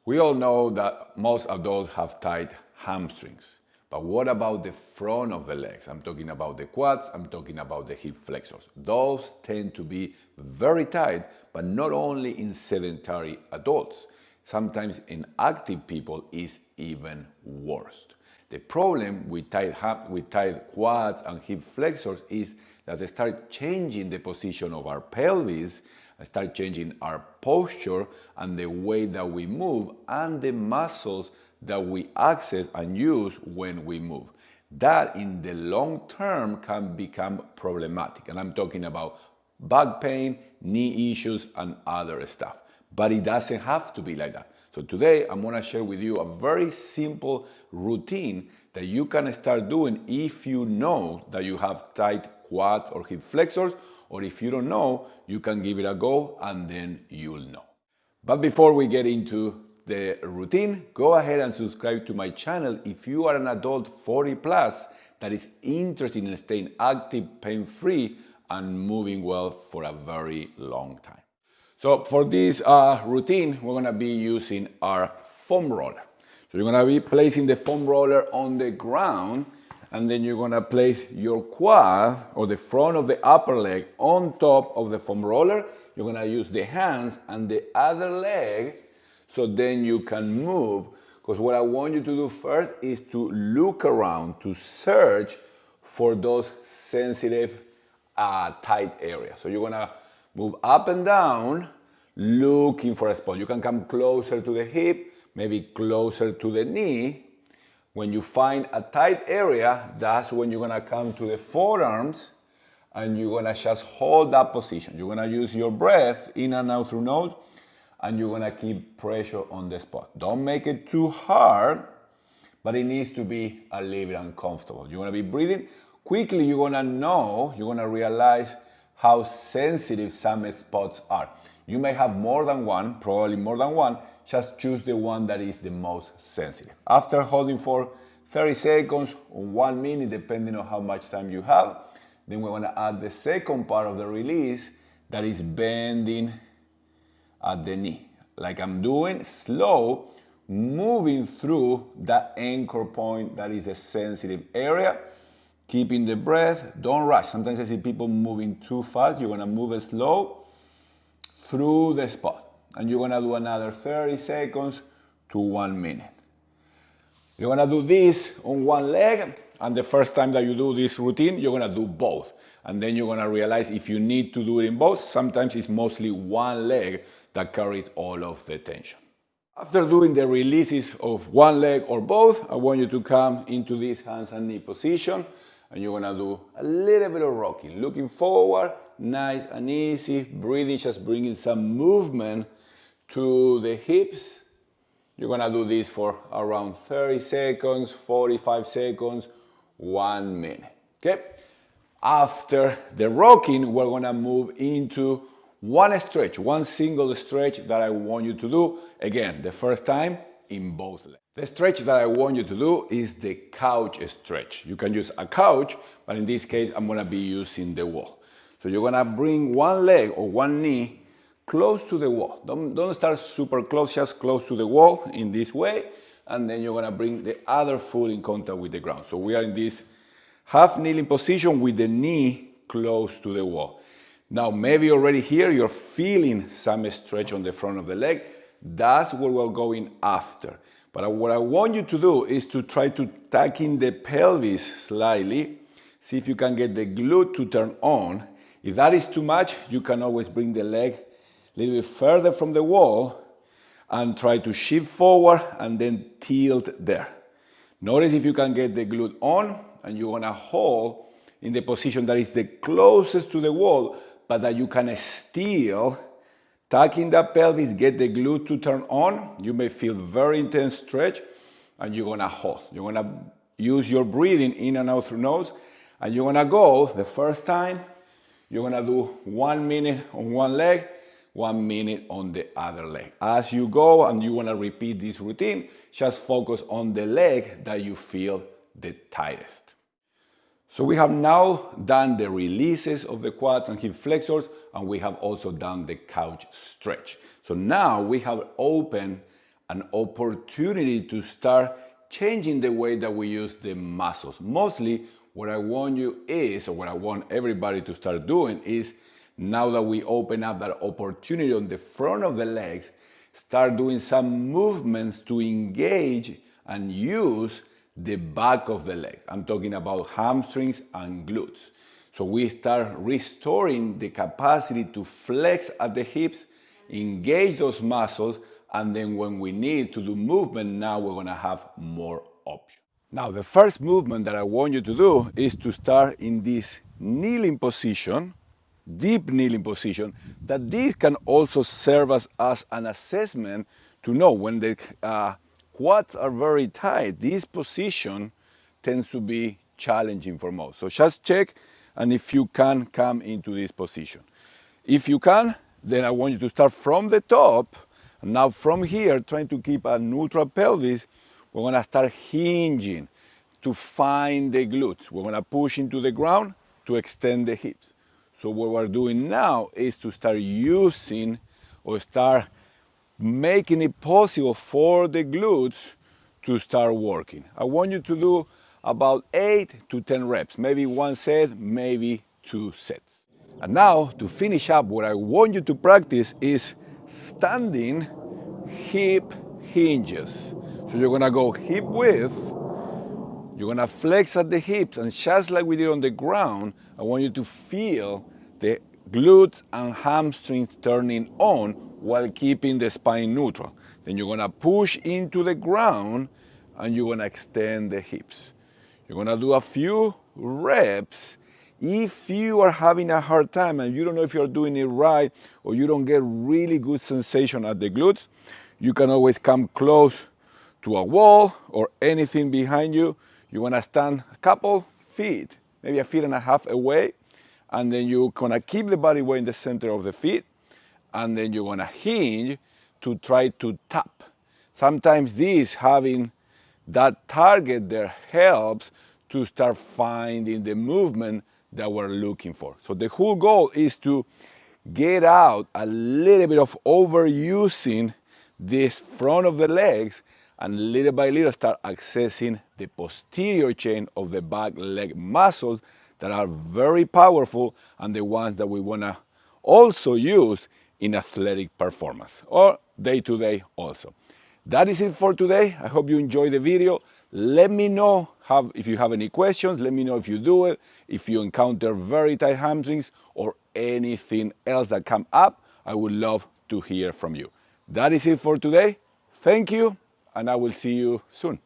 We all know that most adults have tight hamstrings, but what about the front of the legs? I'm talking about the quads, I'm talking about the hip flexors. Those tend to be very tight, but not only in sedentary adults. Sometimes in active people is even worse. The problem with tight quads and hip flexors is that they start changing the position of our pelvis, start changing our posture and the way that we move and the muscles that we access and use when we move. That in the long term can become problematic. And I'm talking about back pain, knee issues, and other stuff. But it doesn't have to be like that. So today I'm gonna share with you a very simple routine that you can start doing if you know that you have tight quads or hip flexors, or if you don't know, you can give it a go and then you'll know. But before we get into the routine, go ahead and subscribe to my channel if you are an adult 40 plus that is interested in staying active, pain-free, and moving well for a very long time. So for this routine, we're gonna be using our foam roller. So you're gonna be placing the foam roller on the ground, and then you're gonna place your quad or the front of the upper leg on top of the foam roller. You're gonna use the hands and the other leg so then you can move. Because what I want you to do first is to look around, to search for those sensitive tight areas. So you're gonna move up and down, looking for a spot. You can come closer to the hip, maybe closer to the knee. When you find a tight area, that's when you're gonna come to the forearms and you're gonna just hold that position. You're gonna use your breath in and out through nose, and you're gonna keep pressure on the spot. Don't make it too hard, but it needs to be a little bit uncomfortable. You're gonna be breathing. Quickly, you're gonna realize how sensitive some spots are. You may have more than one, probably more than one. Just choose the one that is the most sensitive. After holding for 30 seconds or 1 minute, depending on how much time you have, then we're gonna add the second part of the release, that is bending at the knee. Like I'm doing, slow, moving through that anchor point that is a sensitive area, keeping the breath, don't rush. Sometimes I see people moving too fast. You're gonna move it slow through the spot. And you're gonna do another 30 seconds to 1 minute. You're gonna do this on one leg, and the first time that you do this routine, you're gonna do both. And then you're gonna realize if you need to do it in both, sometimes it's mostly one leg that carries all of the tension. After doing the releases of one leg or both, I want you to come into this hands and knee position, and you're gonna do a little bit of rocking, looking forward, nice and easy, breathing, just bringing some movement to the hips. You're gonna do this for around 30 seconds, 45 seconds, 1 minute, okay? After the rocking, we're gonna move into one stretch, one single stretch that I want you to do. Again, the first time in both legs. The stretch that I want you to do is the couch stretch. You can use a couch, but in this case, I'm gonna be using the wall. So you're gonna bring one leg or one knee close to the wall. Don't start super close, just close to the wall in this way. And then you're gonna bring the other foot in contact with the ground. So we are in this half kneeling position with the knee close to the wall. Now, maybe already here you're feeling some stretch on the front of the leg. That's what we're going after. But what I want you to do is to try to tuck in the pelvis slightly. See if you can get the glute to turn on. If that is too much, you can always bring the leg a little bit further from the wall and try to shift forward and then tilt there. Notice if you can get the glute on, and you're gonna hold in the position that is the closest to the wall, but that you can still tuck in that pelvis, get the glute to turn on. You may feel very intense stretch, and you're gonna hold. You're gonna use your breathing in and out through nose, and you're gonna go the first time, you're gonna do 1 minute on one leg, 1 minute on the other leg. As you go and you wanna repeat this routine, just focus on the leg that you feel the tightest. So we have now done the releases of the quads and hip flexors, and we have also done the couch stretch. So now we have opened an opportunity to start changing the way that we use the muscles. Mostly what I want you is, or what I want everybody to start doing is, now that we open up that opportunity on the front of the legs, start doing some movements to engage and use the back of the leg. I'm talking about hamstrings and glutes. So we start restoring the capacity to flex at the hips, engage those muscles, and then when we need to do movement, now we're gonna have more options. Now, the first movement that I want you to do is to start in this kneeling position, deep kneeling position, that this can also serve as an assessment to know when the quads are very tight. This position tends to be challenging for most. So just check, and if you can, come into this position. If you can, then I want you to start from the top. And now from here, trying to keep a neutral pelvis, we're gonna start hinging to find the glutes. We're gonna push into the ground to extend the hips. So what we're doing now is to start using or start making it possible for the glutes to start working. I want you to do about 8 to 10 reps, maybe one set, maybe 2 sets. And now to finish up, what I want you to practice is standing hip hinges. So you're gonna go hip width, you're gonna flex at the hips, and just like we did on the ground, I want you to feel the glutes and hamstrings turning on while keeping the spine neutral. Then you're gonna push into the ground and you're gonna extend the hips. You're gonna do a few reps. If you are having a hard time and you don't know if you're doing it right, or you don't get really good sensation at the glutes, you can always come close to a wall or anything behind you. You wanna stand a couple feet, maybe a feet and a half away, and then you're gonna keep the body weight in the center of the feet, and then you're gonna hinge to try to tap. Sometimes this, having that target there, helps to start finding the movement that we're looking for. So the whole goal is to get out a little bit of overusing this front of the legs, and little by little start accessing the posterior chain of the back leg muscles that are very powerful, and the ones that we wanna also use in athletic performance or day-to-day also. That is it for today. I hope you enjoyed the video. Let me know if you have any questions. Let me know if you do it, if you encounter very tight hamstrings or anything else that come up. I would love to hear from you. That is it for today. Thank you, and I will see you soon.